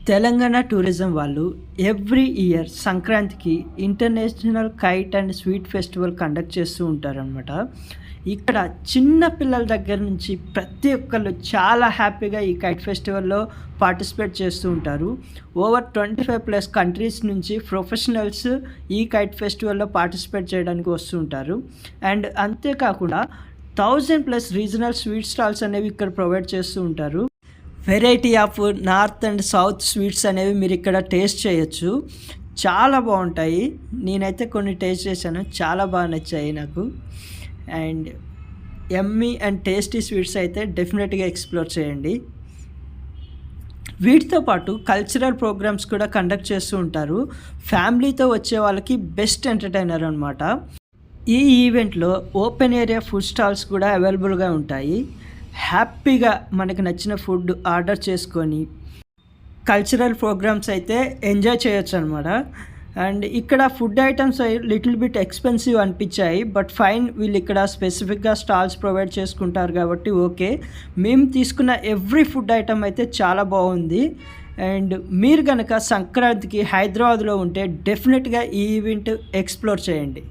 Telangana tourism వాళ్ళు every year సంక్రాంతికి international kite and sweet festival conduct చేస్తూ ఉంటారనమాట. ఇక్కడ చిన్న పిల్లల దగ్గర నుంచి ప్రతి ఒక్కళ్ళు చాలా హ్యాపీగా ఈ కైట్ ఫెస్టివల్‌లో పార్టిసిపేట్ చేస్తూ ఉంటారు. ఓవర్ 25+ కంట్రీస్ నుంచి ప్రొఫెషనల్స్ ఈ కైట్ ఫెస్టివల్‌లో పార్టిసిపేట్ చేయడానికి వస్తూ ఉంటారు. అండ్ అంతేకాకుండా 1000+ రీజనల్ స్వీట్ స్టాల్స్ అనేవి ఇక్కడ ప్రొవైడ్ చేస్తూ ఉంటారు. Variety of north and south sweets అనేవి మీరు ఇక్కడ టేస్ట్ చేయొచ్చు. చాలా బాగుంటాయి. నేనైతే కొన్ని టేస్ట్ చేశాను, చాలా బాగా నచ్చాయి నాకు. And yummy and tasty sweets అయితే డెఫినెట్గా ఎక్స్ప్లోర్ చేయండి. వీటితో పాటు కల్చరల్ ప్రోగ్రామ్స్ కూడా కండక్ట్ చేస్తూ ఉంటారు. ఫ్యామిలీతో వచ్చే వాళ్ళకి బెస్ట్ ఎంటర్టైనర్ అనమాట. ఈ ఈవెంట్లో ఓపెన్ ఏరియా ఫుడ్ స్టాల్స్ కూడా అవైలబుల్గా ఉంటాయి. హ్యాపీగా మనకు నచ్చిన ఫుడ్ ఆర్డర్ చేసుకొని కల్చరల్ ప్రోగ్రామ్స్ అయితే ఎంజాయ్ చేయొచ్చు అనమాట. అండ్ ఇక్కడ food items little bit expensive అనిపించాయి, బట్ ఫైన్, వీళ్ళు ఇక్కడ స్పెసిఫిక్గా స్టాల్స్ ప్రొవైడ్ చేసుకుంటారు కాబట్టి ఓకే. మేము తీసుకున్న ఎవ్రీ ఫుడ్ ఐటమ్ అయితే చాలా బాగుంది. అండ్ మీరు కనుక సంక్రాంతికి హైదరాబాద్లో ఉంటే డెఫినెట్గా ఈ ఈవెంట్ ఎక్స్ప్లోర్ చేయండి.